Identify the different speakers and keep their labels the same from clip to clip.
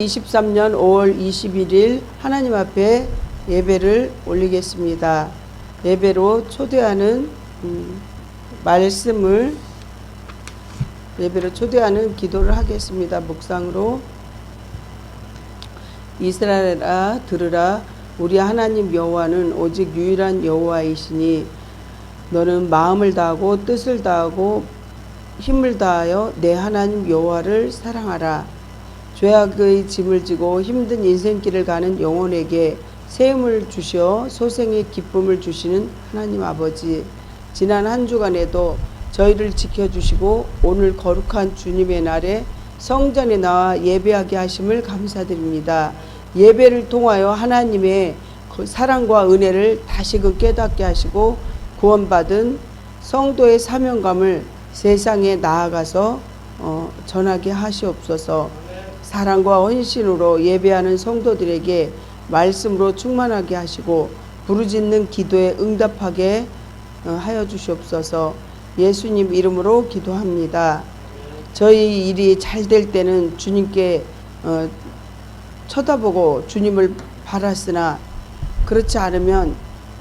Speaker 1: 23년 5월 21일 하나님 앞에 예배를 올리겠습니다. 예배로 초대하는 예배로 초대하는 기도를 하겠습니다. 묵상으로 이스라엘아 들으라. 우리 하나님 여호와는 오직 유일한 여호와이시니 너는 마음을 다하고 뜻을 다하고 힘을 다하여 내 하나님 여호와를 사랑하라. 죄악의 짐을 지고 힘든 인생길을 가는 영혼에게 세움을 주시어 소생의 기쁨을 주시는 하나님 아버지, 지난 한 주간에도 저희를 지켜주시고 오늘 거룩한 주님의 날에 성전에 나와 예배하게 하심을 감사드립니다. 예배를 통하여 하나님의 사랑과 은혜를 다시금 깨닫게 하시고 구원받은 성도의 사명감을 세상에 나아가서 전하게 하시옵소서. 사랑과 헌신으로 예배하는 성도들에게 말씀으로 충만하게 하시고 부르짖는 기도에 응답하게 하여 주시옵소서. 예수님 이름으로 기도합니다. 저희 일이 잘 될 때는 주님께 쳐다보고 주님을 바랐으나 그렇지 않으면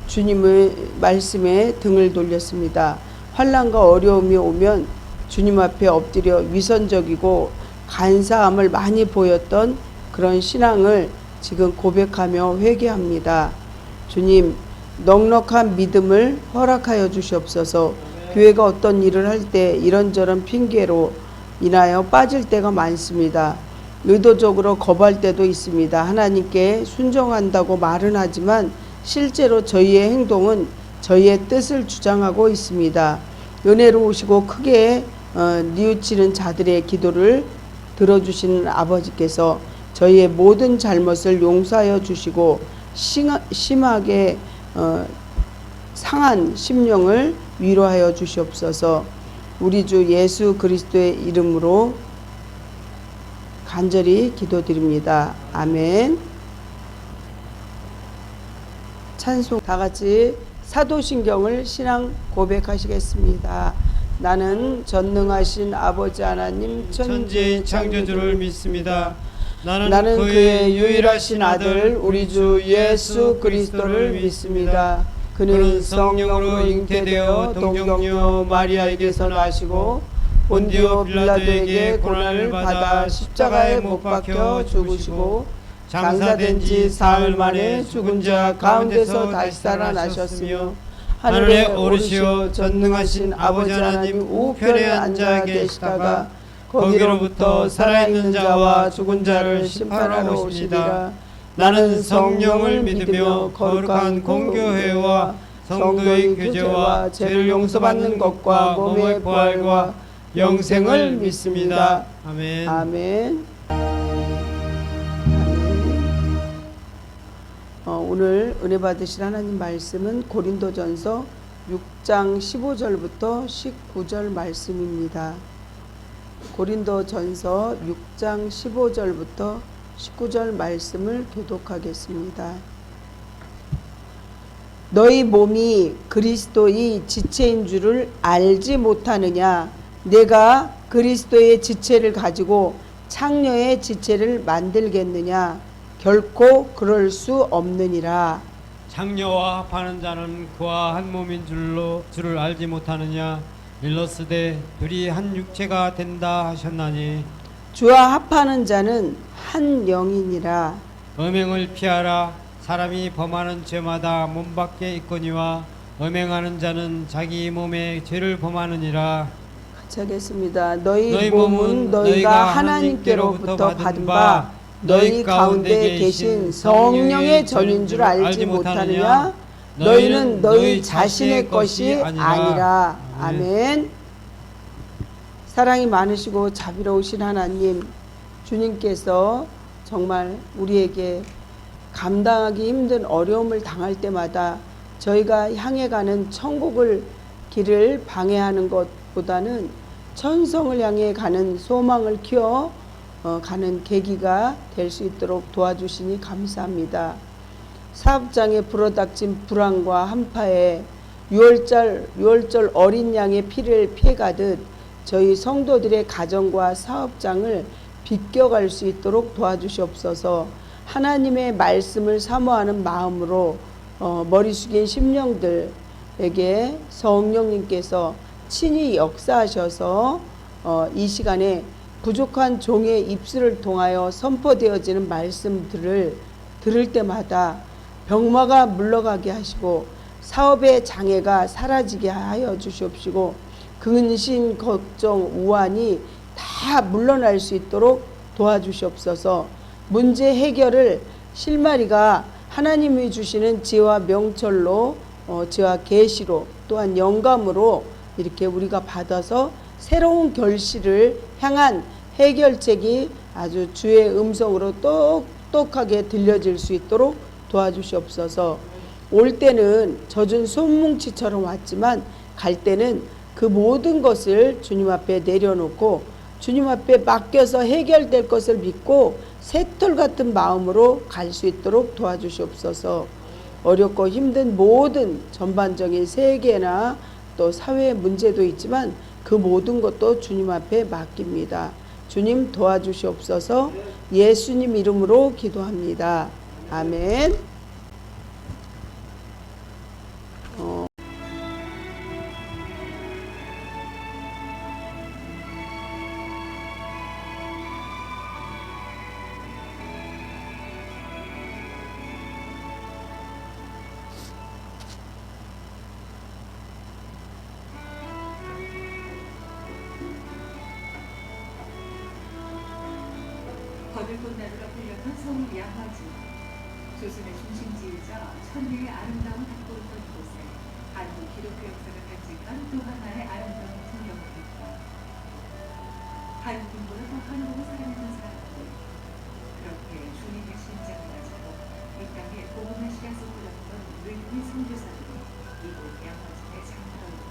Speaker 1: 주님의 말씀에 등을 돌렸습니다. 환난과 어려움이 오면 주님 앞에 엎드려 위선적이고 간사함을 많이 보였던 그런 신앙을 지금 고백하며 회개합니다. 주님, 넉넉한 믿음을 허락하여 주시옵소서. 교회가 어떤 일을 할 때 이런저런 핑계로 인하여 빠질 때가 많습니다. 의도적으로 거부할 때도 있습니다. 하나님께 순종한다고 말은 하지만 실제로 저희의 행동은 저희의 뜻을 주장하고 있습니다. 은혜로우시고 크게 뉘우치는 자들의 기도를 들어주시는 아버지께서 저희의 모든 잘못을 용서하여 주시고 심하게 상한 심령을 위로하여 주시옵소서. 우리 주 예수 그리스도의 이름으로 간절히 기도드립니다. 아멘. 찬송 다 같이 사도신경을 신앙 고백하시겠습니다. 나는 전능하신 아버지 하나님
Speaker 2: 천지의 창조주를 믿습니다.
Speaker 1: 나는 그의 유일하신 아들 우리 주 예수 그리스도를 믿습니다. 그는 성령으로 잉태되어 동정녀 마리아에게서 나시고 본디오 빌라도에게 고난을 받아 십자가에 못 박혀 죽으시고 장사된 지 사흘 만에 죽은 자 가운데서 다시 살아나셨으며 하늘에 오르시어 전능하신 아버지 하나님 우편에 앉아 계시다가 거기로부터 살아있는 자와 죽은 자를 심판하러 오시리라. 나는 성령을 믿으며 거룩한 공교회와 성도의 교제와 죄를 용서받는 것과 몸의 부활과 영생을 믿습니다.
Speaker 2: 아멘.
Speaker 1: 아멘. 오늘 은혜 받으실 하나님 말씀은 고린도전서 6장 15절부터 19절 말씀입니다. 고린도전서 6장 15절부터 19절 말씀을 교독하겠습니다. 너희 몸이 그리스도의 지체인 줄을 알지 못하느냐? 내가 그리스도의 지체를 가지고 창녀의 지체를 만들겠느냐? 결코 그럴 수 없느니라.
Speaker 2: 창녀와 합하는 자는 그와 한 몸인 줄을 알지 못하느냐? 일러스되 둘이 한 육체가 된다 하셨나니
Speaker 1: 주와 합하는 자는 한 영이니라.
Speaker 2: 음행을 피하라. 사람이 범하는 죄마다 몸 밖에 있거니와 음행하는 자는 자기 몸에 죄를 범하느니라.
Speaker 1: 같이 하겠습니다. 너희 몸은 너희가 하나님께로부터 받은 바 너희 가운데 계신 성령의 전인 줄 알지 못하느냐? 너희는 너희 자신의 것이 아니라. 아멘. 사랑이 많으시고 자비로우신 하나님, 주님께서 정말 우리에게 감당하기 힘든 어려움을 당할 때마다 저희가 향해 가는 천국을 길을 방해하는 것보다는 천성을 향해 가는 소망을 키워 가는 계기가 될 수 있도록 도와주시니 감사합니다. 사업장에 불어닥친 불황과 한파에 유월절 어린 양의 피를 피해가듯 저희 성도들의 가정과 사업장을 비껴갈 수 있도록 도와주시옵소서. 하나님의 말씀을 사모하는 마음으로 머리 숙인 심령들에게 성령님께서 친히 역사하셔서 이 시간에 부족한 종의 입술을 통하여 선포되어지는 말씀들을 들을 때마다 병마가 물러가게 하시고 사업의 장애가 사라지게 하여 주시옵시고 근심, 걱정, 우환이 다 물러날 수 있도록 도와주시옵소서. 문제 해결을 실마리가 하나님이 주시는 지혜와 명철로 지혜와 계시로 또한 영감으로 이렇게 우리가 받아서 새로운 결실을 향한 해결책이 아주 주의 음성으로 똑똑하게 들려질 수 있도록 도와주시옵소서. 올 때는 젖은 손뭉치처럼 왔지만 갈 때는 그 모든 것을 주님 앞에 내려놓고 주님 앞에 맡겨서 해결될 것을 믿고 새털 같은 마음으로 갈 수 있도록 도와주시옵소서. 어렵고 힘든 모든 전반적인 세계나 또 사회의 문제도 있지만 그 모든 것도 주님 앞에 맡깁니다. 주님 도와주시옵소서. 예수님 이름으로 기도합니다. 아멘.
Speaker 3: 거들꽃나루가 불렸던 서울 양화지, 조선의 중심지이자 천리의 아름다운 갖고 있던 곳에 한국 기독교 역사가 간직한 또 하나의 아름다운 풍경이 있다. 한국인보다 더 한국을 사랑하는 사람들, 그렇게 주님의 심장을 가지고 이 땅에 복음의 씨앗을 뿌렸던 외국인 선교사들이 이곳 양화진에 장들어있다.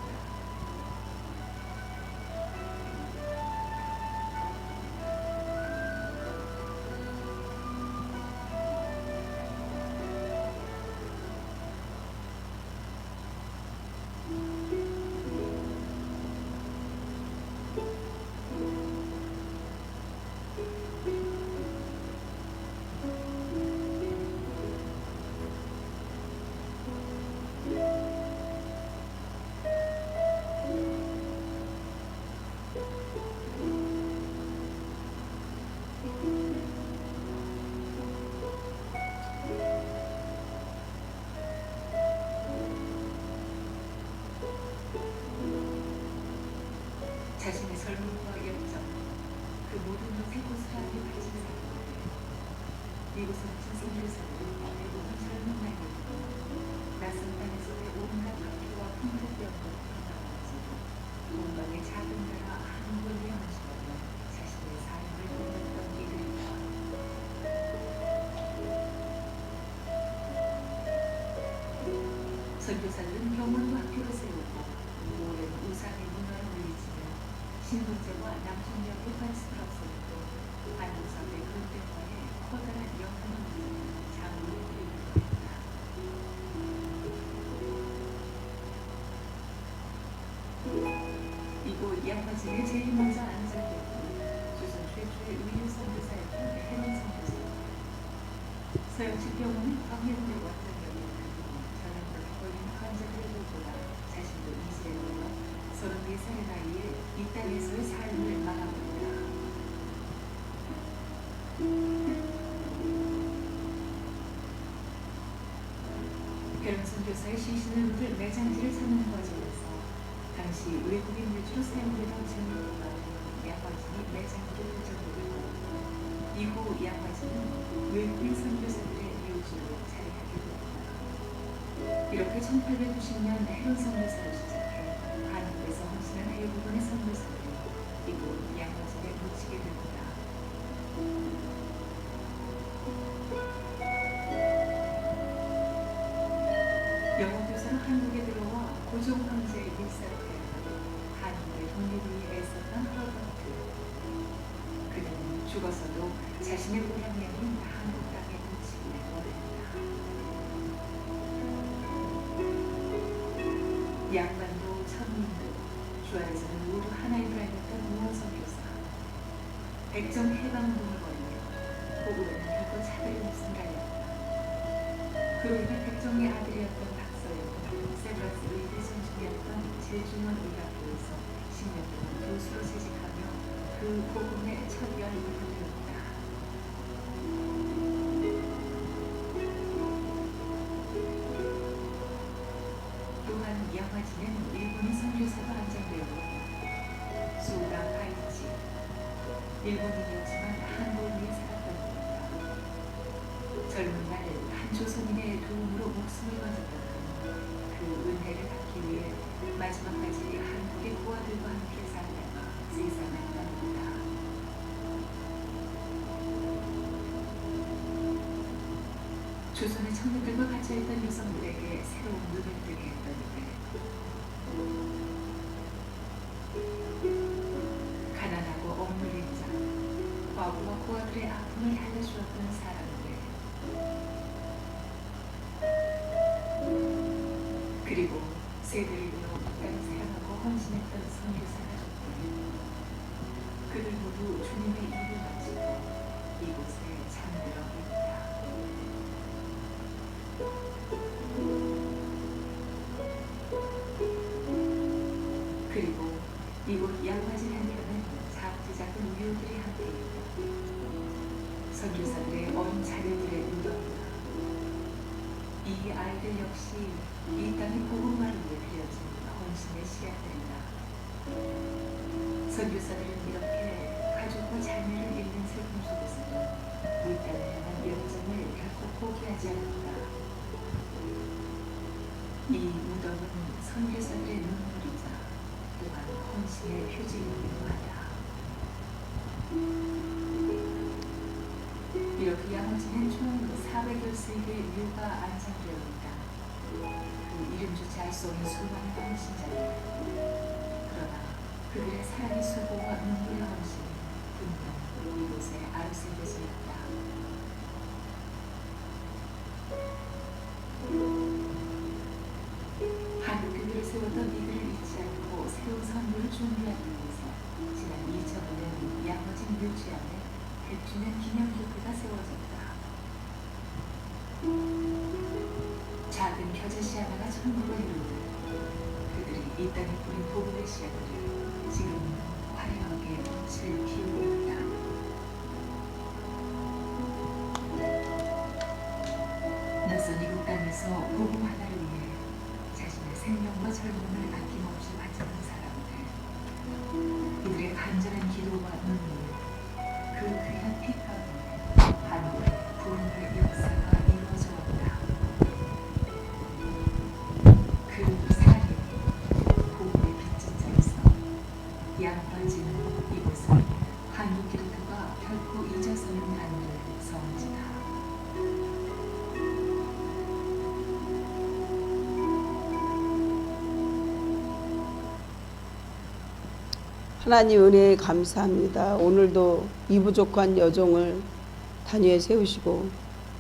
Speaker 3: 자신의 젊음과 열정, 그 모든 것에 고스란히 바친 사람들, 이곳에 묻힌 선교사들은 대부분 젊은 나이였고 낯선 땅에서의 온갖 학교와 풍속병으로 태어나왔지만 동방의 작은 나라 한국을 위하시며 자신의 삶을 보냈던 이들이다. 선교사들은 병원과 학교를 세우고 오랜 우상의 문화를 물리치며 신분제와 남성력의 관습을 없애고 한국 사회 근대화에 커다란 영향을 미치는 장로를 이루고 있다. 이곳 양화진에 제일 먼저 안장됐고 조선 최초의 의류 선교사였던 해명 선교사. 서영식 병원은 광명대 원장님이 전염병에 걸린 환자들을 돌보다 자신도 이지에 올라 34살의 나이에 이 땅에서의 삶을 말하고 있다. 결혼 선교사의 시신을 묻을 매장지를 찾는 과정에서 당시 외국인 유주로 사용되던 증거가 양화진이 매장지를 부정했고 이후 양화진은 외국인 선교사들의 유주로 자리하게 되었다. 이렇게 1890년 해론 선교사를 시작해 한국에서 헌신한 대부분의 선교사들이 이곳 양화진에 묻히게 됩니다. 영어교사로 한국에 들어와 고종 황제의 일사를 대하고 한국의 독립을 위해 애썼던 허버트. 그는 죽어서도 자신의 고향이 아닌 한국 땅에 묻히기를 원했다. 양반도 천민도 주 안에서는 모두 하나인 줄 알았던 우호선교사. 백정 해방운동을 벌이며 고국에는 결코 차별이 없음을 알렸다. 그로 인해 백정의 아들이었던 박서영은 세브란스 의대 선생이었던 제주원 의학교에서 10년 동안 교수로 재직하며 그 복음의 첫 열을 받았다. 또한 양화진은 일본인 선교사가 안장되었고 소다 하이치 일본인이었지만 한국에 살았던 겁니다. 젊은 날 한 조선인의 도움으로 목숨을 건졌던 그는 그 은혜를 받기 위해 마지막까지 한국의 고아들과 함께 살다가 세상을 떠납니다. 조선의 청년들과 같이했던 여성들에게 새로운 눈을 뜨게 했던 일, 가난하고 억눌린 자, 과부와 고아들의 아픔을 달래주었던 사람들, 그리고 세대를 이어 땅을 사랑하고 헌신했던 선교사 가족들, 그들 모두 주님의 일을 마치고 이곳에 잠들어 있다. 그리고 이곳 양화진 한편은 작은 우유들이 함께 있다. 선교사들의 어린 자녀들의 무덤이다. 이 아이들 역시 이 땅의 복음화를 위해 드려진 헌신의 씨앗들이다. 선교사들은 이렇게 가족과 자녀를 잃는 슬픔 속에서도 이 땅을 향한 열정을 결코 포기하지 않았다. 이 무덤은 선교사들의 눈물이자 또한 헌신의 표징이기도 하다. 이렇게 양화진은 총 400여 개의 묘가 안장되어 있다. 그 이름조차 알 수 없는 수많은 헌신자들. 그러나 그들의 사랑의 수고와 눈물의 헌신이 분명 이곳에 아르세되지 않다. 한국 교회를 세웠던 이들을 잊지 않고 새로운 선물을 준비하기 위해서 지난 2005년 양화진 묘지 안에 100주년 기념교회가 세워졌다. 작은 겨자씨 하나가 천국을 이루듯 그들이 이 땅에 뿌린 복음의 씨앗들을 지금 화려하게 꽃을 피우고 있다. 낯선 이국 땅에서 복음 하나를 위해 자신의 생명과 젊음을 아낌없이 바치는 사람들, 이들의 간절한 기도와 눈물, 그 귀한 피 가운데 한국의 부흥의 역사가 이루어져 왔다. 그 살이 복음의 빚진 자에서 양화진은 이곳은 한국 기독교가 결코 잊어서는 안 될 성지다.
Speaker 1: 하나님 은혜에 감사합니다. 오늘도 이 부족한 여종을 단위에 세우시고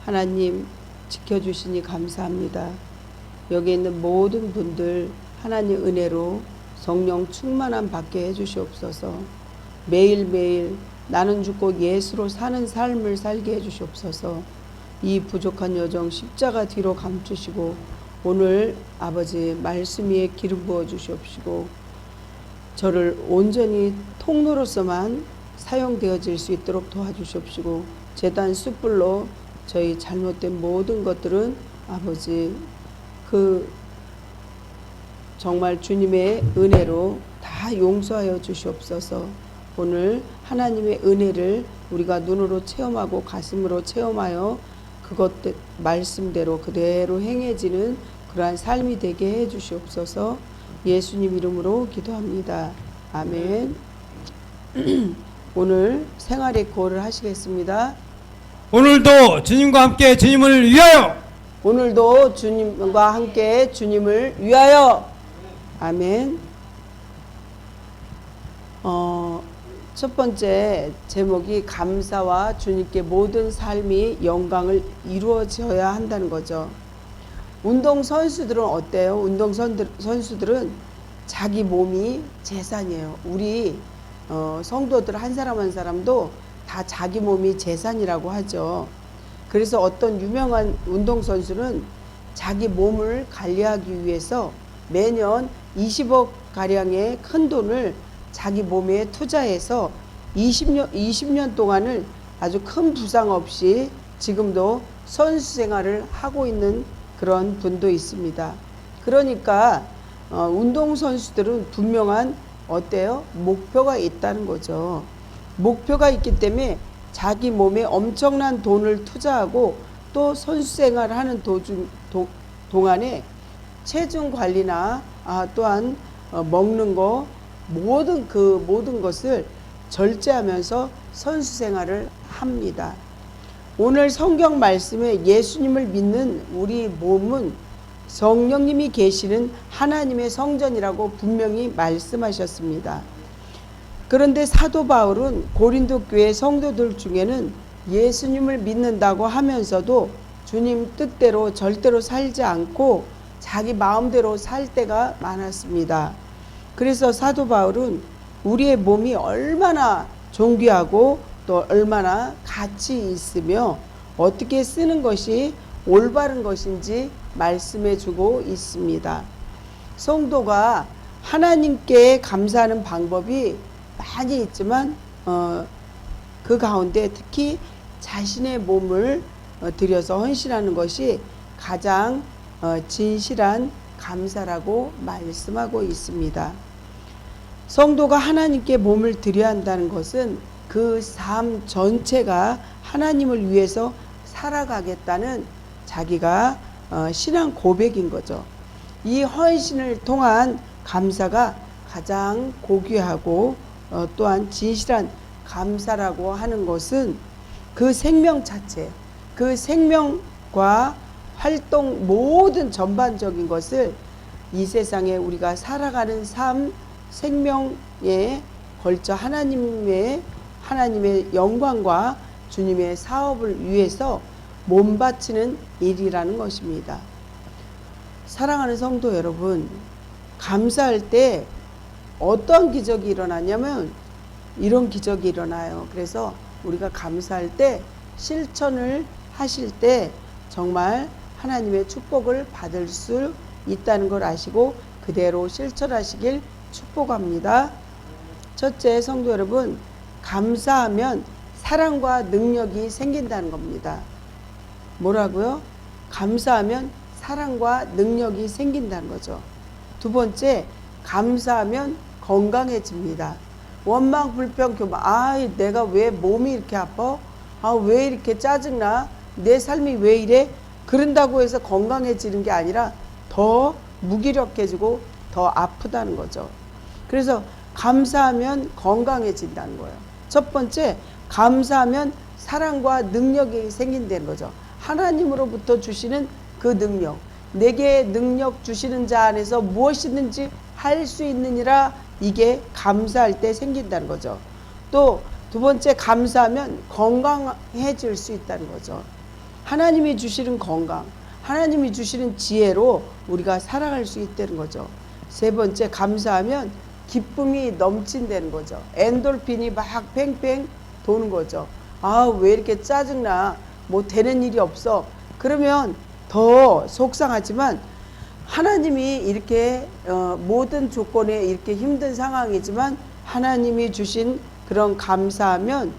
Speaker 1: 하나님 지켜주시니 감사합니다. 여기 있는 모든 분들 하나님 은혜로 성령 충만함 받게 해주시옵소서. 매일매일 나는 죽고 예수로 사는 삶을 살게 해주시옵소서. 이 부족한 여종 십자가 뒤로 감추시고 오늘 아버지 말씀 위에 기름 부어 주시옵시고 저를 온전히 통로로서만 사용되어질 수 있도록 도와주시옵시고 제단 숯불로 저희 잘못된 모든 것들은 아버지 그 정말 주님의 은혜로 다 용서하여 주시옵소서. 오늘 하나님의 은혜를 우리가 눈으로 체험하고 가슴으로 체험하여 그것 말씀대로 그대로 행해지는 그러한 삶이 되게 해 주시옵소서. 예수님 이름으로 기도합니다. 아멘. 오늘 생활의 구호를 하시겠습니다.
Speaker 2: 오늘도 주님과 함께 주님을 위하여.
Speaker 1: 오늘도 주님과 함께 주님을 위하여. 아멘. 첫 번째 제목이 감사와 주님께 모든 삶이 영광을 이루어져야 한다는 거죠. 운동선수들은 어때요? 운동선수들은 자기 몸이 재산이에요. 우리 성도들 한 사람 한 사람도 다 자기 몸이 재산이라고 하죠. 그래서 어떤 유명한 운동선수는 자기 몸을 관리하기 위해서 매년 20억 가량의 큰 돈을 자기 몸에 투자해서 20년 동안을 아주 큰 부상 없이 지금도 선수 생활을 하고 있는 그런 분도 있습니다. 그러니까 운동선수들은 분명한 어때요? 목표가 있다는 거죠. 목표가 있기 때문에 자기 몸에 엄청난 돈을 투자하고 또 선수 생활을 하는 동안에 체중 관리나 또한 먹는 거 모든 것을 절제하면서 선수 생활을 합니다. 오늘 성경 말씀에 예수님을 믿는 우리 몸은 성령님이 계시는 하나님의 성전이라고 분명히 말씀하셨습니다. 그런데 사도 바울은 고린도 교회 성도들 중에는 예수님을 믿는다고 하면서도 주님 뜻대로 절대로 살지 않고 자기 마음대로 살 때가 많았습니다. 그래서 사도 바울은 우리의 몸이 얼마나 존귀하고 또 얼마나 가치 있으며 어떻게 쓰는 것이 올바른 것인지 말씀해 주고 있습니다. 성도가 하나님께 감사하는 방법이 많이 있지만 그 가운데 특히 자신의 몸을 들여서 헌신하는 것이 가장 진실한 감사라고 말씀하고 있습니다. 성도가 하나님께 몸을 드려야 한다는 것은 그 삶 전체가 하나님을 위해서 살아가겠다는 자기가 신앙 고백인 거죠. 이 헌신을 통한 감사가 가장 고귀하고 또한 진실한 감사라고 하는 것은 그 생명 자체, 그 생명과 활동 모든 전반적인 것을 이 세상에 우리가 살아가는 삶, 생명에 걸쳐 하나님의 영광과 주님의 사업을 위해서 몸 바치는 일이라는 것입니다. 사랑하는 성도 여러분, 감사할 때 어떤 기적이 일어나냐면 이런 기적이 일어나요. 그래서 우리가 감사할 때 실천을 하실 때 정말 하나님의 축복을 받을 수 있다는 걸 아시고 그대로 실천하시길 축복합니다. 첫째, 성도 여러분, 감사하면 사랑과 능력이 생긴다는 겁니다. 뭐라고요? 감사하면 사랑과 능력이 생긴다는 거죠. 두 번째, 감사하면 건강해집니다. 원망, 불평, 교만. 내가 왜 몸이 이렇게 아파? 왜 이렇게 짜증나? 내 삶이 왜 이래? 그런다고 해서 건강해지는 게 아니라 더 무기력해지고 더 아프다는 거죠. 그래서 감사하면 건강해진다는 거예요. 첫 번째, 감사하면 사랑과 능력이 생긴다는 거죠. 하나님으로부터 주시는 그 능력, 내게 능력 주시는 자 안에서 무엇이든지 할 수 있느니라, 이게 감사할 때 생긴다는 거죠. 또 두 번째, 감사하면 건강해질 수 있다는 거죠. 하나님이 주시는 건강, 하나님이 주시는 지혜로 우리가 살아갈 수 있다는 거죠. 세 번째, 감사하면 기쁨이 넘친다는 거죠. 엔돌핀이 막 팽팽 도는 거죠. 왜 이렇게 짜증나? 뭐 되는 일이 없어. 그러면 더 속상하지만 하나님이 이렇게 모든 조건에 이렇게 힘든 상황이지만 하나님이 주신 그런 감사하면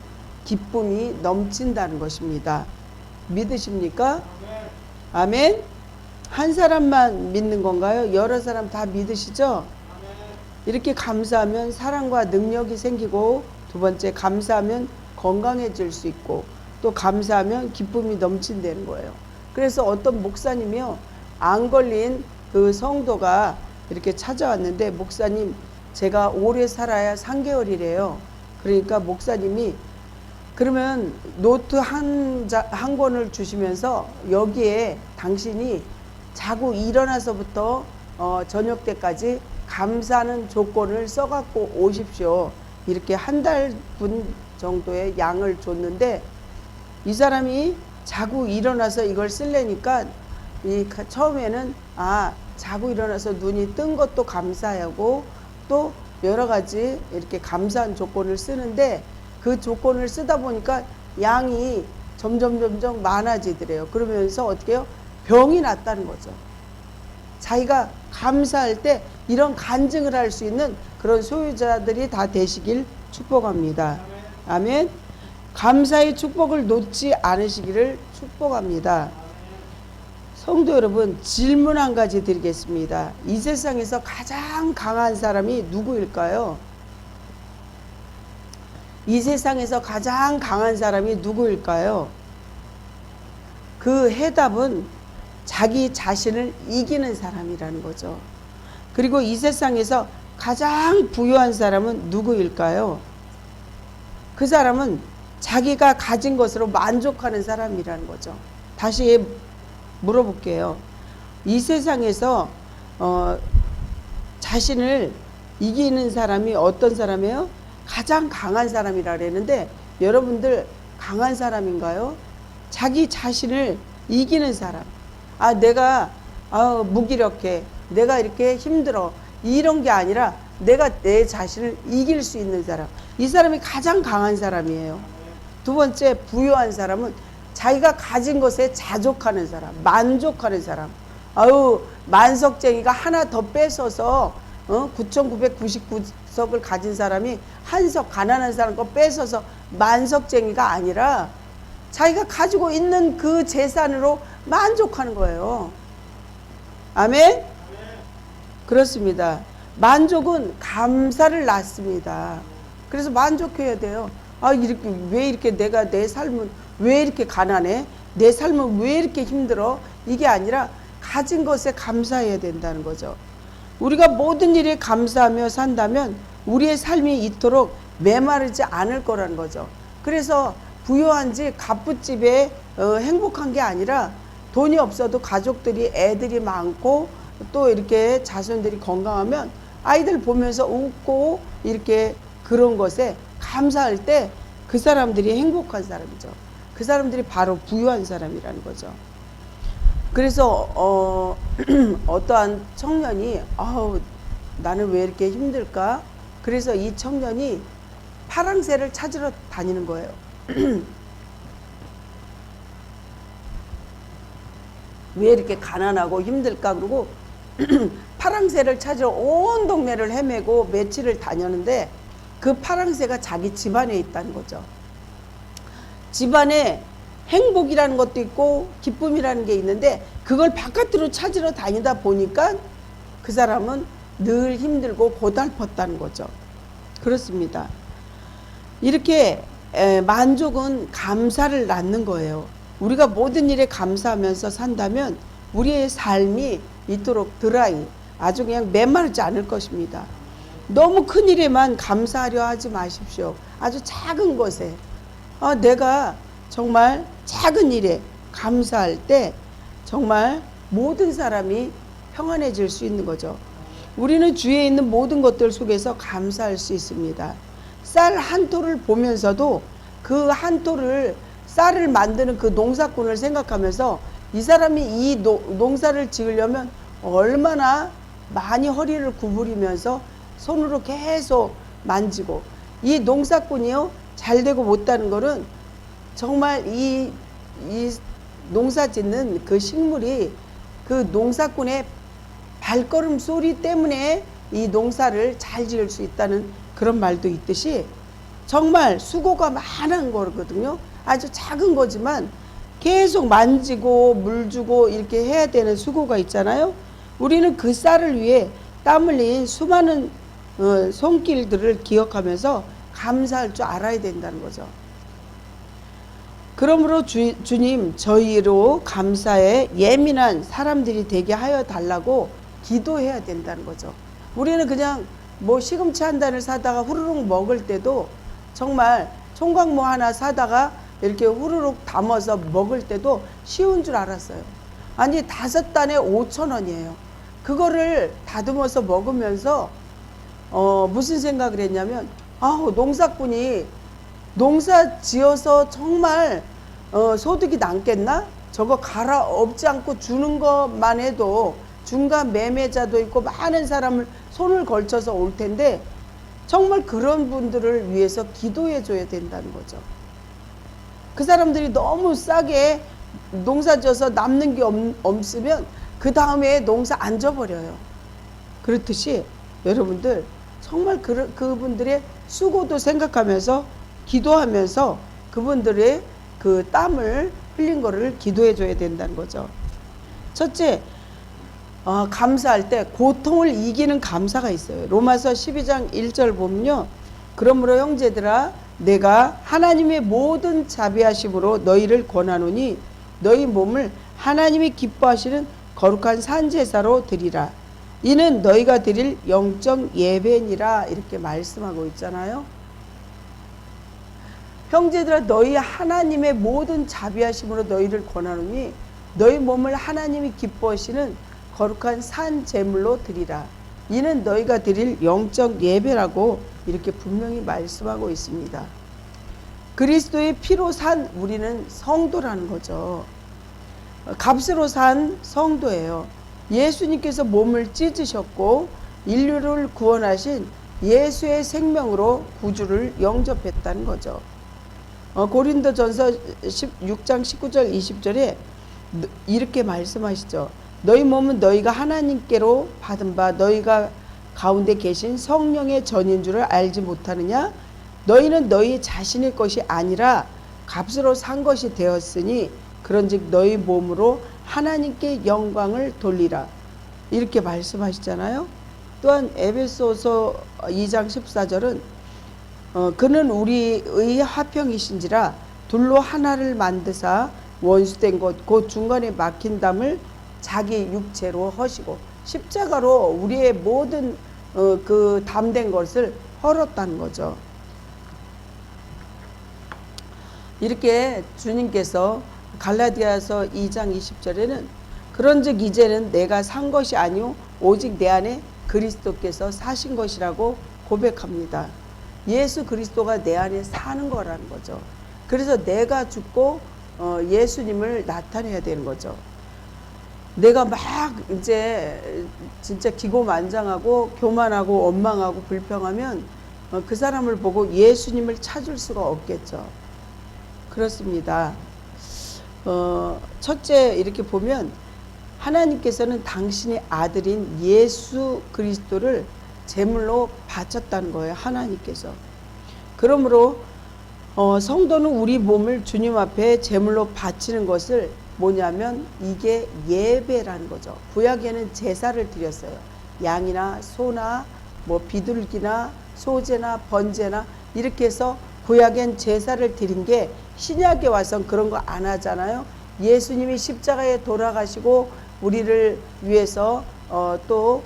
Speaker 1: 기쁨이 넘친다는 것입니다. 믿으십니까? 아멘. 한 사람만 믿는 건가요? 여러 사람 다 믿으시죠? 이렇게 감사하면 사랑과 능력이 생기고, 두 번째, 감사하면 건강해질 수 있고, 또 감사하면 기쁨이 넘친다는 거예요. 그래서 어떤 목사님이요, 안 걸린 그 성도가 이렇게 찾아왔는데, 목사님, 제가 오래 살아야 3개월이래요. 그러니까 목사님이 그러면 노트 한 권을 주시면서 여기에 당신이 자고 일어나서부터 저녁 때까지 감사하는 조건을 써갖고 오십시오. 이렇게 한 달분 정도의 양을 줬는데, 이 사람이 자고 일어나서 이걸 쓰려니까 처음에는 자고 일어나서 눈이 뜬 것도 감사하고 또 여러 가지 이렇게 감사한 조건을 쓰는데, 그 조건을 쓰다 보니까 양이 점점 많아지더래요. 그러면서 어떻게 해요? 병이 났다는 거죠. 자기가 감사할 때 이런 간증을 할 수 있는 그런 소유자들이 다 되시길 축복합니다. 아멘. 감사의 축복을 놓지 않으시기를 축복합니다. 성도 여러분, 질문 한 가지 드리겠습니다. 이 세상에서 가장 강한 사람이 누구일까요? 이 세상에서 가장 강한 사람이 누구일까요? 그 해답은 자기 자신을 이기는 사람이라는 거죠. 그리고 이 세상에서 가장 부유한 사람은 누구일까요? 그 사람은 자기가 가진 것으로 만족하는 사람이라는 거죠. 다시 물어볼게요. 이 세상에서 자신을 이기는 사람이 어떤 사람이에요? 가장 강한 사람이라 그랬는데 여러분들 강한 사람인가요? 자기 자신을 이기는 사람. 아, 내가 무기력해. 내가 이렇게 힘들어. 이런 게 아니라 내가 내 자신을 이길 수 있는 사람. 이 사람이 가장 강한 사람이에요. 두 번째, 부유한 사람은 자기가 가진 것에 자족하는 사람, 만족하는 사람. 아유, 만석쟁이가 하나 더 뺏어서 9,999석을 가진 사람이 한 석 가난한 사람 거 뺏어서 만석쟁이가 아니라 자기가 가지고 있는 그 재산으로 만족하는 거예요. 아멘? 그렇습니다. 만족은 감사를 낳습니다. 그래서 만족해야 돼요. 아, 왜 이렇게 내가 내 삶은 왜 이렇게 가난해? 내 삶은 왜 이렇게 힘들어? 이게 아니라 가진 것에 감사해야 된다는 거죠. 우리가 모든 일에 감사하며 산다면 우리의 삶이 이토록 메마르지 않을 거라는 거죠. 그래서 부유한지 갑부집에 행복한 게 아니라 돈이 없어도 가족들이 애들이 많고 또 이렇게 자손들이 건강하면 아이들 보면서 웃고 이렇게 그런 것에 감사할 때 그 사람들이 행복한 사람이죠. 그 사람들이 바로 부유한 사람이라는 거죠. 그래서 어떠한 청년이 나는 왜 이렇게 힘들까? 그래서 이 청년이 파랑새를 찾으러 다니는 거예요. 왜 이렇게 가난하고 힘들까? 그러고 파랑새를 찾으러 온 동네를 헤매고 며칠을 다녔는데 그 파랑새가 자기 집안에 있다는 거죠. 집안에 행복이라는 것도 있고 기쁨이라는 게 있는데 그걸 바깥으로 찾으러 다니다 보니까 그 사람은 늘 힘들고 고달팠다는 거죠. 그렇습니다. 이렇게 만족은 감사를 낳는 거예요. 우리가 모든 일에 감사하면서 산다면 우리의 삶이 이토록 드라이, 아주 그냥 메마르지 않을 것입니다. 너무 큰 일에만 감사하려 하지 마십시오. 아주 작은 것에 내가 정말 작은 일에 감사할 때 정말 모든 사람이 평안해질 수 있는 거죠. 우리는 주위에 있는 모든 것들 속에서 감사할 수 있습니다. 쌀 한 톨을 보면서도 그 한 톨을 쌀을 만드는 그 농사꾼을 생각하면서 이 사람이 이 농사를 지으려면 얼마나 많이 허리를 구부리면서 손으로 계속 만지고 이 농사꾼이요 잘 되고 못하는 거는 정말 이 농사 짓는 그 식물이 그 농사꾼의 발걸음 소리 때문에 이 농사를 잘 지을 수 있다는 그런 말도 있듯이 정말 수고가 많은 거거든요. 아주 작은 거지만 계속 만지고 물 주고 이렇게 해야 되는 수고가 있잖아요. 우리는 그 쌀을 위해 땀 흘린 수많은 손길들을 기억하면서 감사할 줄 알아야 된다는 거죠. 그러므로 주님 저희로 감사에 예민한 사람들이 되게 하여 달라고 기도해야 된다는 거죠. 우리는 그냥 뭐 시금치 한 단을 사다가 후루룩 먹을 때도 정말 총각모 하나 사다가 이렇게 후루룩 담아서 먹을 때도 쉬운 줄 알았어요. 아니 5단에 5,000원이에요. 그거를 다듬어서 먹으면서 무슨 생각을 했냐면 농사꾼이 농사 지어서 정말 소득이 남겠나? 저거 갈아엎지 않고 주는 것만 해도 중간 매매자도 있고 많은 사람을 손을 걸쳐서 올 텐데 정말 그런 분들을 위해서 기도해 줘야 된다는 거죠. 그 사람들이 너무 싸게 농사 져서 남는 게 없으면 그 다음에 농사 안 져버려요. 그렇듯이 여러분들 정말 그분들의 수고도 생각하면서 기도하면서 그분들의 그 땀을 흘린 거를 기도해 줘야 된다는 거죠. 첫째, 감사할 때 고통을 이기는 감사가 있어요. 로마서 12장 1절 보면요. 그러므로 형제들아 내가 하나님의 모든 자비하심으로 너희를 권하노니 너희 몸을 하나님이 기뻐하시는 거룩한 산제사로 드리라. 이는 너희가 드릴 영적 예배니라. 이렇게 말씀하고 있잖아요. 형제들아 너희 하나님의 모든 자비하심으로 너희를 권하노니 너희 몸을 하나님이 기뻐하시는 거룩한 산 제물로 드리라. 이는 너희가 드릴 영적 예배라고 이렇게 분명히 말씀하고 있습니다. 그리스도의 피로 산 우리는 성도라는 거죠. 값으로 산 성도예요. 예수님께서 몸을 찢으셨고 인류를 구원하신 예수의 생명으로 구주를 영접했다는 거죠. 고린도전서 16장 19절 20절에 이렇게 말씀하시죠. 너희 몸은 너희가 하나님께로 받은 바 너희가 가운데 계신 성령의 전인 줄을 알지 못하느냐? 너희는 너희 자신의 것이 아니라 값으로 산 것이 되었으니 그런즉 너희 몸으로 하나님께 영광을 돌리라. 이렇게 말씀하시잖아요. 또한 에베소서 2장 14절은 그는 우리의 화평이신지라 둘로 하나를 만드사 원수된 것 곧 중간에 막힌 담을 자기 육체로 허시고 십자가로 우리의 모든 그 담된 것을 헐었다는 거죠. 이렇게 주님께서 갈라디아서 2장 20절에는 그런즉 이제는 내가 산 것이 아니오 오직 내 안에 그리스도께서 사신 것이라고 고백합니다. 예수 그리스도가 내 안에 사는 거라는 거죠. 그래서 내가 죽고 예수님을 나타내야 되는 거죠. 내가 막 이제 진짜 기고만장하고 교만하고 원망하고 불평하면 그 사람을 보고 예수님을 찾을 수가 없겠죠. 그렇습니다. 첫째 이렇게 보면 하나님께서는 당신의 아들인 예수 그리스도를 제물로 바쳤다는 거예요. 하나님께서. 그러므로 성도는 우리 몸을 주님 앞에 제물로 바치는 것을 뭐냐면 이게 예배라는 거죠. 구약에는 제사를 드렸어요. 양이나 소나 뭐 비둘기나 소제나 번제나 이렇게 해서 구약엔 제사를 드린 게 신약에 와서 그런 거 안 하잖아요. 예수님이 십자가에 돌아가시고 우리를 위해서 또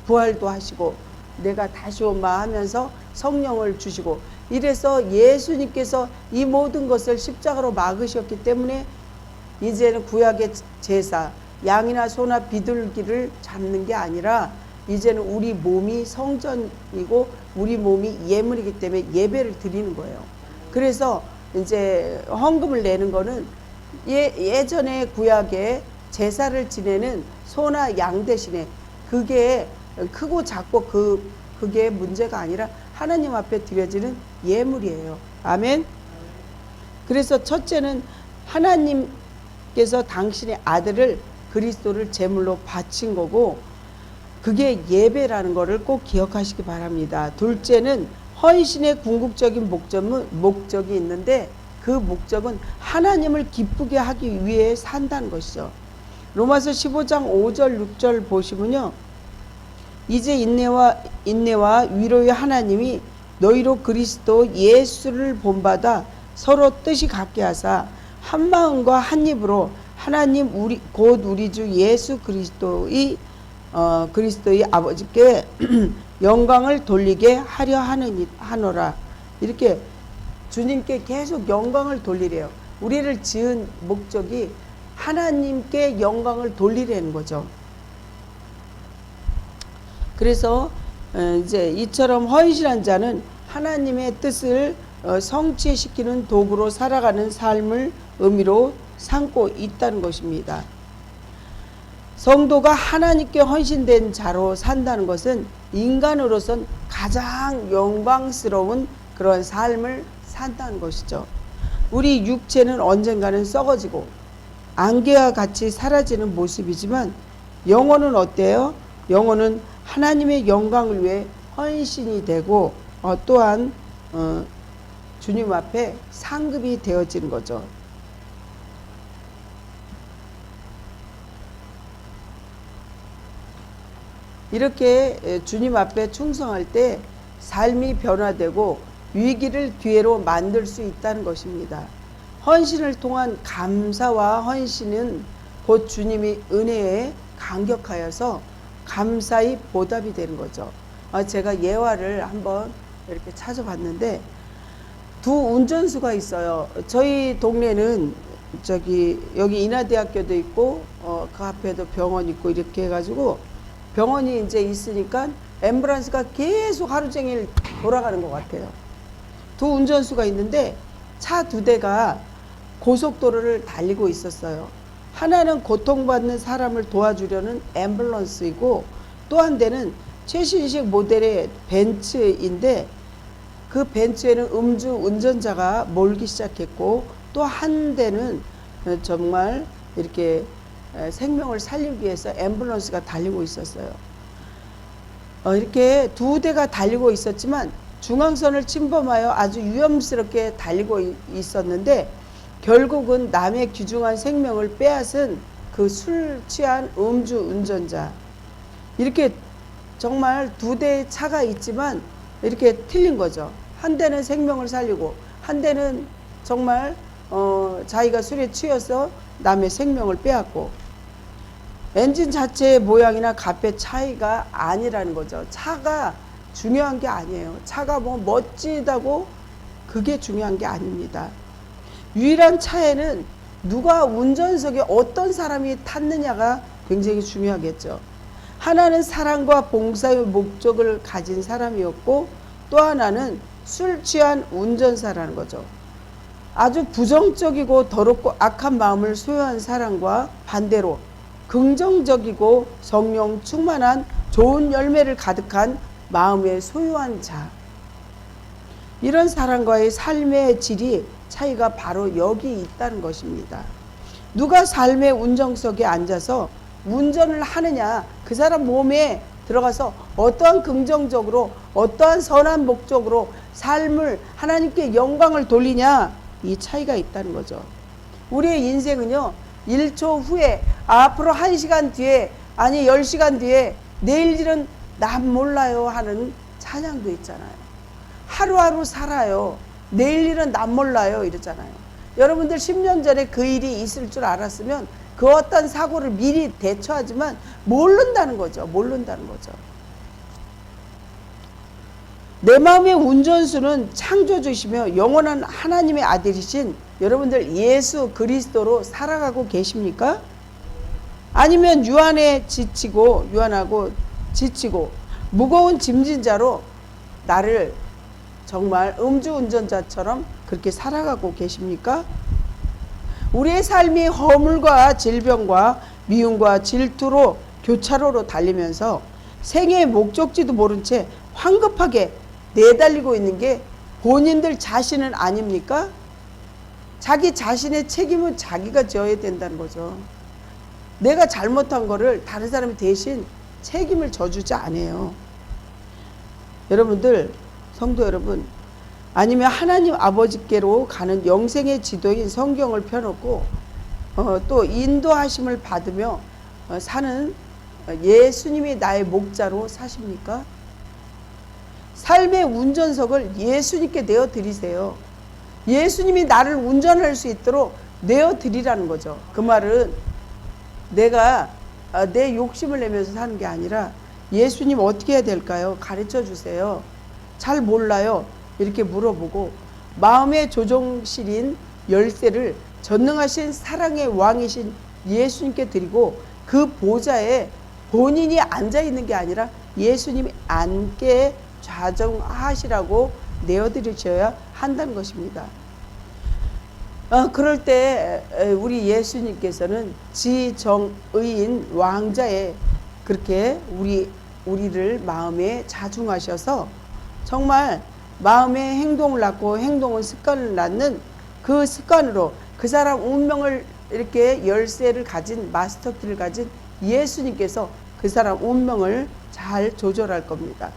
Speaker 1: 부활도 하시고 내가 다시 오마 하면서 성령을 주시고 이래서 예수님께서 이 모든 것을 십자가로 막으셨기 때문에 이제는 구약의 제사 양이나 소나 비둘기를 잡는 게 아니라 이제는 우리 몸이 성전이고 우리 몸이 예물이기 때문에 예배를 드리는 거예요. 그래서 이제 헌금을 내는 거는 예전에 구약에 제사를 지내는 소나 양 대신에 그게 크고 작고 그게 문제가 아니라 하나님 앞에 드려지는 예물이에요. 아멘. 그래서 첫째는 하나님께서 당신의 아들을 그리스도를 제물로 바친 거고 그게 예배라는 거를 꼭 기억하시기 바랍니다. 둘째는 헌신의 궁극적인 목적이 있는데 그 목적은 하나님을 기쁘게 하기 위해 산다는 것이죠. 로마서 15장 5절 6절 보시면요. 이제 인내와 위로의 하나님이 너희로 그리스도 예수를 본받아 서로 뜻이 같게 하사 한 마음과 한 입으로 하나님 곧 우리 주 예수 그리스도의 아버지께 영광을 돌리게 하려 하노라. 이렇게 주님께 계속 영광을 돌리래요. 우리를 지은 목적이 하나님께 영광을 돌리라는 거죠. 그래서 이제 이처럼 헌신한 자는 하나님의 뜻을 성취시키는 도구로 살아가는 삶을 의미로 삼고 있다는 것입니다. 성도가 하나님께 헌신된 자로 산다는 것은 인간으로선 가장 영광스러운 그런 삶을 산다는 것이죠. 우리 육체는 언젠가는 썩어지고 안개와 같이 사라지는 모습이지만 영혼은 어때요? 영혼은 하나님의 영광을 위해 헌신이 되고 또한 주님 앞에 상급이 되어지는 거죠. 이렇게 주님 앞에 충성할 때 삶이 변화되고 위기를 기회로 만들 수 있다는 것입니다. 헌신을 통한 감사와 헌신은 곧 주님이 은혜에 감격하여서 감사의 보답이 되는 거죠. 제가 예화를 한번 이렇게 찾아봤는데 두 운전수가 있어요. 저희 동네는 여기 인하대학교도 있고 그 앞에도 병원 있고 이렇게 해가지고 병원이 이제 있으니까 앰뷸런스가 계속 하루 종일 돌아가는 것 같아요. 두 운전수가 있는데 차 두 대가 고속도로를 달리고 있었어요. 하나는 고통받는 사람을 도와주려는 앰뷸런스이고 또 한 대는 최신식 모델의 벤츠인데 그 벤츠에는 음주 운전자가 몰기 시작했고 또 한 대는 정말 이렇게 생명을 살리기 위해서 앰뷸런스가 달리고 있었어요. 이렇게 두 대가 달리고 있었지만 중앙선을 침범하여 아주 위험스럽게 달리고 있었는데 결국은 남의 귀중한 생명을 빼앗은 그 술 취한 음주 운전자, 이렇게 정말 두 대의 차가 있지만 이렇게 틀린 거죠. 한 대는 생명을 살리고 한 대는 정말 자기가 술에 취해서 남의 생명을 빼앗고, 엔진 자체의 모양이나 값의 차이가 아니라는 거죠. 차가 중요한 게 아니에요. 차가 뭐 멋지다고 그게 중요한 게 아닙니다. 유일한 차에는 누가 운전석에 어떤 사람이 탔느냐가 굉장히 중요하겠죠. 하나는 사랑과 봉사의 목적을 가진 사람이었고 또 하나는 술 취한 운전사라는 거죠. 아주 부정적이고 더럽고 악한 마음을 소유한 사람과 반대로 긍정적이고 성령 충만한 좋은 열매를 가득한 마음의 소유한 자, 이런 사람과의 삶의 질이 차이가 바로 여기 있다는 것입니다. 누가 삶의 운전석에 앉아서 운전을 하느냐, 그 사람 몸에 들어가서 어떠한 긍정적으로 어떠한 선한 목적으로 삶을 하나님께 영광을 돌리냐, 이 차이가 있다는 거죠. 우리의 인생은요 1초 후에 앞으로 1시간 뒤에 아니 10시간 뒤에 내일 일은 난 몰라요 하는 찬양도 있잖아요. 하루하루 살아요. 내일 일은 난 몰라요 이러잖아요. 여러분들 10년 전에 그 일이 있을 줄 알았으면 그 어떤 사고를 미리 대처하지만 모른다는 거죠. 모른다는 거죠. 내 마음의 운전수는 창조주시며 영원한 하나님의 아들이신 여러분들 예수 그리스도로 살아가고 계십니까? 아니면 유한하고 지치고 무거운 짐진 자로 나를 정말 음주운전자처럼 그렇게 살아가고 계십니까? 우리의 삶이 허물과 질병과 미움과 질투로 교차로로 달리면서 생애의 목적지도 모른 채 황급하게 내달리고 있는 게 본인들 자신은 아닙니까? 자기 자신의 책임은 자기가 져야 된다는 거죠. 내가 잘못한 거를 다른 사람이 대신 책임을 져주지 않아요. 여러분들, 성도 여러분, 아니면 하나님 아버지께로 가는 영생의 지도인 성경을 펴놓고 또 인도하심을 받으며 사는 예수님이 나의 목자로 사십니까? 삶의 운전석을 예수님께 내어드리세요. 예수님이 나를 운전할 수 있도록 내어드리라는 거죠. 그 말은 내가 내 욕심을 내면서 사는 게 아니라 예수님 어떻게 해야 될까요? 가르쳐 주세요. 잘 몰라요. 이렇게 물어보고 마음의 조종실인 열쇠를 전능하신 사랑의 왕이신 예수님께 드리고 그 보좌에 본인이 앉아있는 게 아니라 예수님이 앉게 좌정하시라고 내어드리셔야 한다는 것입니다. 그럴 때 우리 예수님께서는 지정의인 왕자에 그렇게 우리를 마음에 자중하셔서 정말 마음의 행동을 낳고 행동은 습관을 낳는 그 습관으로 그 사람 운명을 이렇게 열쇠를 가진 마스터키를 가진 예수님께서 그 사람 운명을 잘 조절할 겁니다.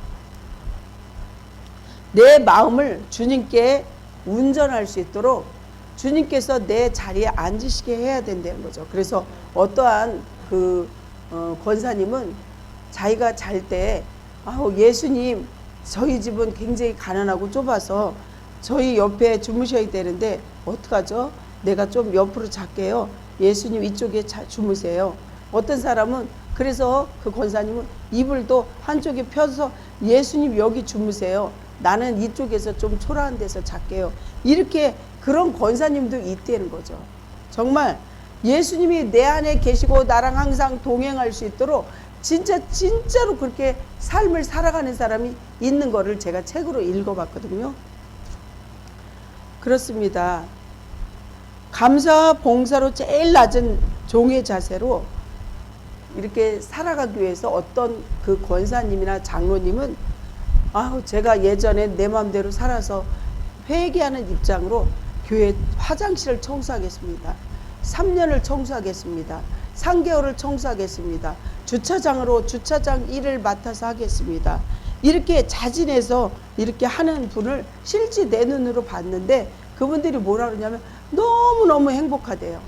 Speaker 1: 내 마음을 주님께 운전할 수 있도록 주님께서 내 자리에 앉으시게 해야 된다는 거죠. 그래서 어떠한 권사님은 자기가 잘 때 예수님 저희 집은 굉장히 가난하고 좁아서 저희 옆에 주무셔야 되는데 어떡하죠? 내가 좀 옆으로 잘게요. 예수님 이쪽에 주무세요. 어떤 사람은 그래서 그 권사님은 이불도 한쪽에 펴서 예수님 여기 주무세요. 나는 이쪽에서 좀 초라한 데서 잘게요. 이렇게 그런 권사님도 있다는 거죠. 정말 예수님이 내 안에 계시고 나랑 항상 동행할 수 있도록 진짜로 그렇게 삶을 살아가는 사람이 있는 거를 제가 책으로 읽어봤거든요. 그렇습니다. 감사와 봉사로 제일 낮은 종의 자세로 이렇게 살아가기 위해서 어떤 그 권사님이나 장로님은 제가 예전에 내 마음대로 살아서 회개하는 입장으로 교회 화장실을 청소하겠습니다. 3년을 청소하겠습니다. 3개월을 청소하겠습니다. 주차장으로 주차장 일을 맡아서 하겠습니다. 이렇게 자진해서 이렇게 하는 분을 실제 내 눈으로 봤는데 그분들이 뭐라 그러냐면 너무너무 행복하대요.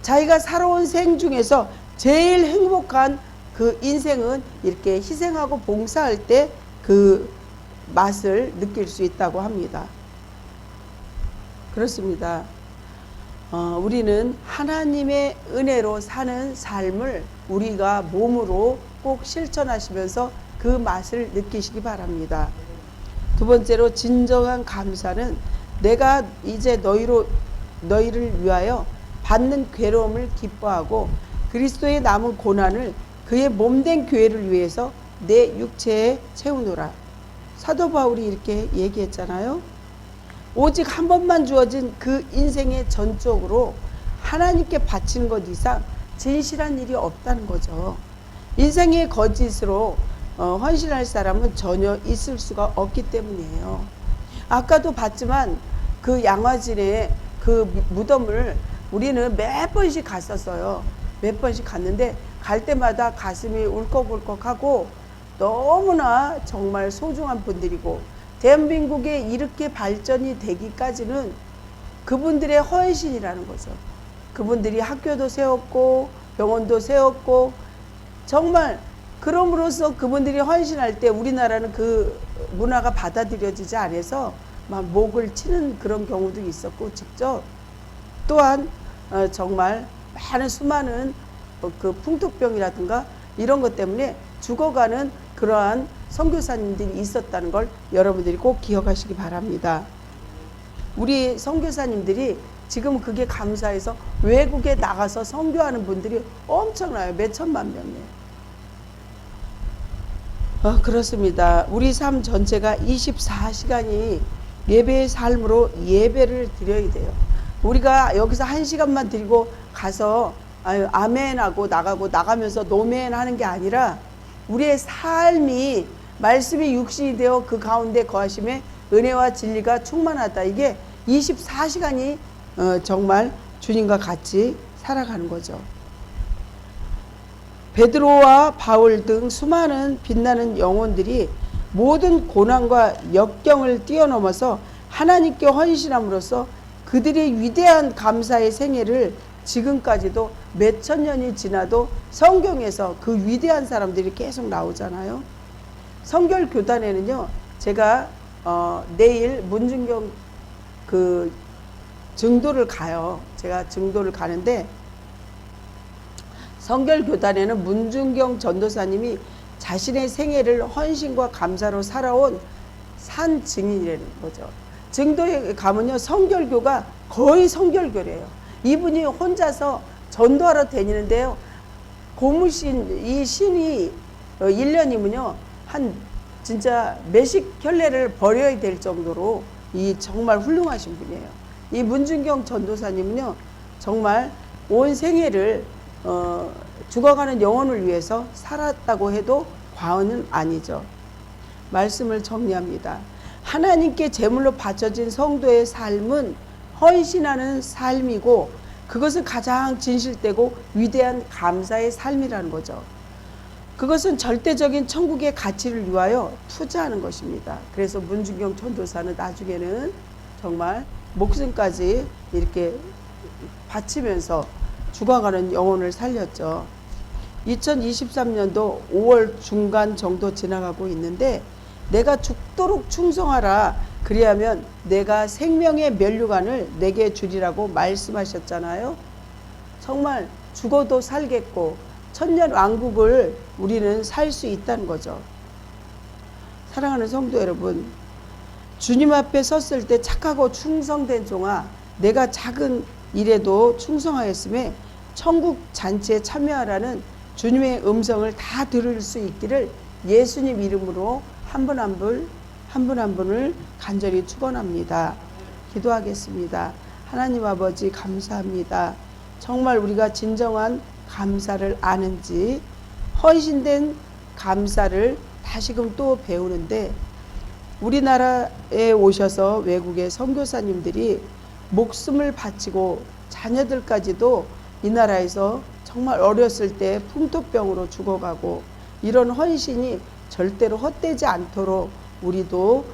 Speaker 1: 자기가 살아온 생 중에서 제일 행복한 그 인생은 이렇게 희생하고 봉사할 때 그 맛을 느낄 수 있다고 합니다. 그렇습니다. 우리는 하나님의 은혜로 사는 삶을 우리가 몸으로 꼭 실천하시면서 그 맛을 느끼시기 바랍니다. 두 번째로 진정한 감사는 내가 이제 너희를 위하여 받는 괴로움을 기뻐하고 그리스도의 남은 고난을 그의 몸된 교회를 위해서 내 육체에 채우노라. 사도 바울이 이렇게 얘기했잖아요. 오직 한 번만 주어진 그 인생의 전적으로 하나님께 바치는 것 이상 진실한 일이 없다는 거죠. 인생의 거짓으로 헌신할 사람은 전혀 있을 수가 없기 때문이에요. 아까도 봤지만 그 양화진의 그 무덤을 우리는 몇 번씩 갔었어요. 몇 번씩 갔는데 갈 때마다 가슴이 울컥울컥하고 너무나 정말 소중한 분들이고 대한민국에 이렇게 발전이 되기까지는 그분들의 헌신이라는 거죠. 그분들이 학교도 세웠고 병원도 세웠고 정말 그럼으로써 그분들이 헌신할 때 우리나라는 그 문화가 받아들여지지 않아서 막 목을 치는 그런 경우도 있었고 직접 또한 정말 많은 수많은 그 풍토병이라든가 이런 것 때문에 죽어가는 그러한 선교사님들이 있었다는 걸 여러분들이 꼭 기억하시기 바랍니다. 우리 선교사님들이 지금 그게 감사해서 외국에 나가서 선교하는 분들이 엄청나요. 몇 천만 명이에요. 그렇습니다. 우리 삶 전체가 24시간이 예배의 삶으로 예배를 드려야 돼요. 우리가 여기서 1시간만 드리고 가서 아멘하고 나가면서 노멘 하는 게 아니라 우리의 삶이 말씀이 육신이 되어 그 가운데 거하심에 은혜와 진리가 충만하다. 이게 24시간이 정말 주님과 같이 살아가는 거죠. 베드로와 바울 등 수많은 빛나는 영혼들이 모든 고난과 역경을 뛰어넘어서 하나님께 헌신함으로써 그들의 위대한 감사의 생애를 지금까지도 몇천 년이 지나도 성경에서 그 위대한 사람들이 계속 나오잖아요. 성결교단에는요, 제가 내일 문중경 그 증도를 가요. 제가 증도를 가는데 성결교단에는 문중경 전도사님이 자신의 생애를 헌신과 감사로 살아온 산 증인이라는 거죠. 증도에 가면요, 성결교가 거의 성결교래요. 이분이 혼자서 전도하러 다니는데요. 고무신, 이 신이 1년이면요, 한 진짜 몇십 켤레를 버려야 될 정도로 이 정말 훌륭하신 분이에요. 이 문중경 전도사님은요, 정말 온 생애를 죽어가는 영혼을 위해서 살았다고 해도 과언은 아니죠. 말씀을 정리합니다. 하나님께 제물로 바쳐진 성도의 삶은 헌신하는 삶이고 그것은 가장 진실되고 위대한 감사의 삶이라는 거죠. 그것은 절대적인 천국의 가치를 위하여 투자하는 것입니다. 그래서 문준경 전도사는 나중에는 정말 목숨까지 이렇게 바치면서 죽어가는 영혼을 살렸죠. 2023년도 5월 중간 정도 지나가고 있는데 내가 죽도록 충성하라 그리하면 내가 생명의 면류관을 내게 주리라고 말씀하셨잖아요. 정말 죽어도 살겠고 천년 왕국을 우리는 살 수 있다는 거죠. 사랑하는 성도 여러분, 주님 앞에 섰을 때 착하고 충성된 종아, 내가 작은 일에도 충성하였음에 천국 잔치에 참여하라는 주님의 음성을 다 들을 수 있기를 예수님 이름으로 한 분 한 분을 간절히 축원합니다. 기도하겠습니다. 하나님 아버지 감사합니다. 정말 우리가 진정한 감사를 아는지 헌신된 감사를 다시금 또 배우는데 우리나라에 오셔서 외국의 선교사님들이 목숨을 바치고 자녀들까지도 이 나라에서 정말 어렸을 때 풍토병으로 죽어가고 이런 헌신이 절대로 헛되지 않도록 우리도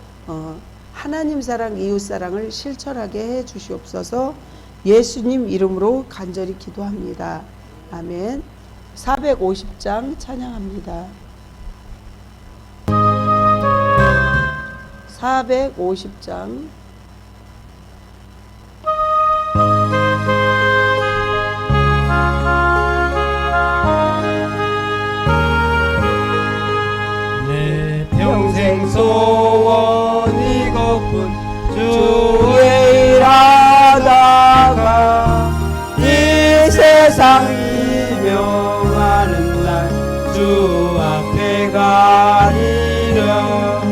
Speaker 1: 하나님 사랑 이웃 사랑을 실천하게 해 주시옵소서. 예수님 이름으로 간절히 기도합니다. 아멘. 450장 찬양합니다. 450장
Speaker 2: 내 평생 소원 이것뿐
Speaker 1: 주의 일하다가 이 세상 이명하는 날 주 앞에 가리라.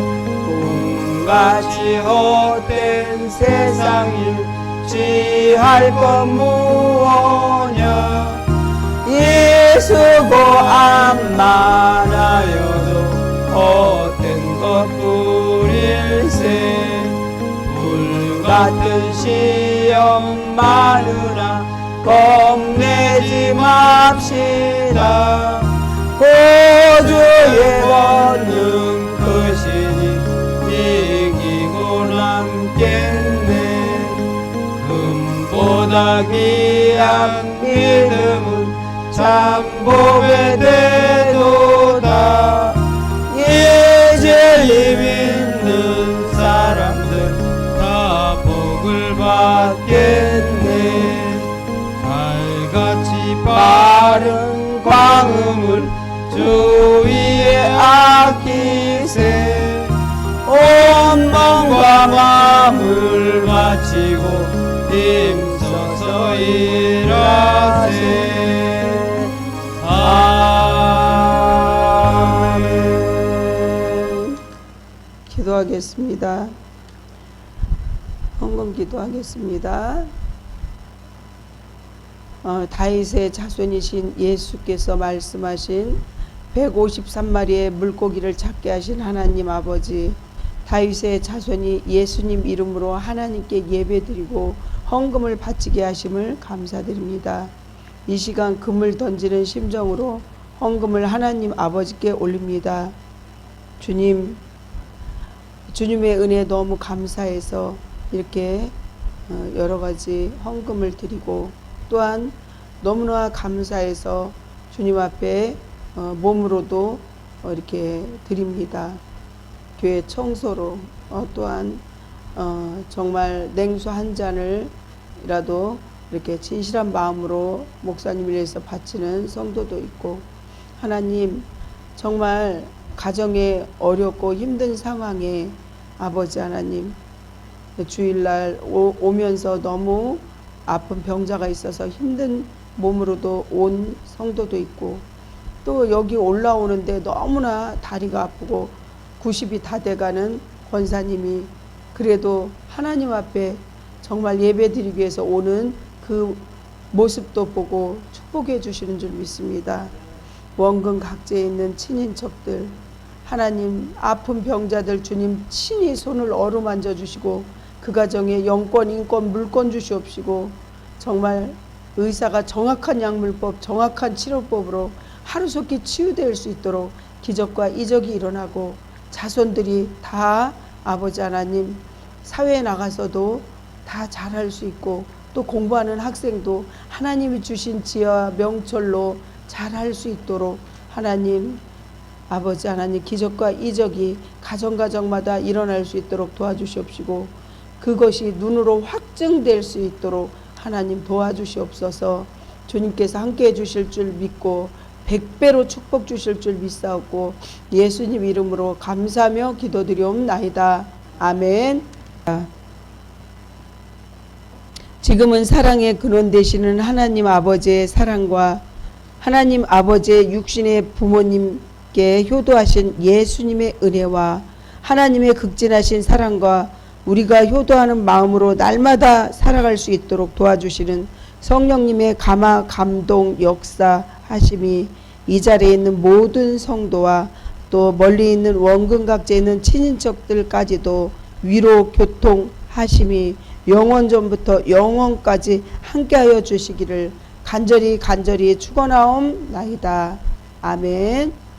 Speaker 1: 꿈같이 헛된 세상일 취할 것 무엇냐. 이 수고 암만하여도 헛된 것뿐일세. 불같은 시험 많으나 겁내지 맙시다. 구주의 권능 크시니 이기고 남겠네. 금보다 귀한 믿음은 참 복의 되도다. 이제 믿는 사람들 다 복을 받겠네. 달같이 바른 광음을 주 위에 아끼세. 온 몸과 마음을 바치고 힘써서 일하세. 아멘. 기도하겠습니다. 헌금 기도하겠습니다. 다윗의 자손이신 예수께서 말씀하신 153마리의 물고기를 잡게 하신 하나님 아버지, 다윗의 자손이 예수님 이름으로 하나님께 예배드리고 헌금을 바치게 하심을 감사드립니다. 이 시간 금을 던지는 심정으로 헌금을 하나님 아버지께 올립니다. 주님, 주님의 은혜 너무 감사해서 이렇게 여러 가지 헌금을 드리고 또한 너무나 감사해서 주님 앞에 몸으로도 이렇게 드립니다. 교회 청소로 또한 정말 냉수 한 잔을이라도 이렇게 진실한 마음으로 목사님을 위해서 바치는 성도도 있고, 하나님 정말 가정에 어렵고 힘든 상황에 아버지 하나님 주일날 오면서 너무 아픈 병자가 있어서 힘든 몸으로도 온 성도도 있고, 또 여기 올라오는데 너무나 다리가 아프고 90이 다 돼가는 권사님이 그래도 하나님 앞에 정말 예배드리기 위해서 오는 그 모습도 보고 축복해 주시는 줄 믿습니다. 원근 각지에 있는 친인척들 하나님 아픈 병자들 주님 친히 손을 어루만져 주시고 그 가정에 영권, 인권, 물권 주시옵시고 정말 의사가 정확한 약물법, 정확한 치료법으로 하루속히 치유될 수 있도록 기적과 이적이 일어나고 자손들이 다 아버지 하나님 사회에 나가서도 다 잘할 수 있고 또 공부하는 학생도 하나님이 주신 지혜와 명철로 잘할 수 있도록 하나님 아버지 하나님 기적과 이적이 가정가정마다 일어날 수 있도록 도와주시옵시고 그것이 눈으로 확증될 수 있도록 하나님 도와주시옵소서. 주님께서 함께해 주실 줄 믿고 100배로 축복 주실 줄 믿사옵고 예수님 이름으로 감사하며 기도드리옵나이다. 아멘. 지금은 사랑의 근원 되시는 하나님 아버지의 사랑과 하나님 아버지의 육신의 부모님께 효도하신 예수님의 은혜와 하나님의 극진하신 사랑과 우리가 효도하는 마음으로 날마다 살아갈 수 있도록 도와주시는 성령님의 감화 감동 역사하심이 이 자리에 있는 모든 성도와 또 멀리 있는 원근각지에 있는 친인척들까지도 위로 교통하심이 영원전부터 영원까지 함께하여 주시기를 간절히 축원하옵나이다. 아멘.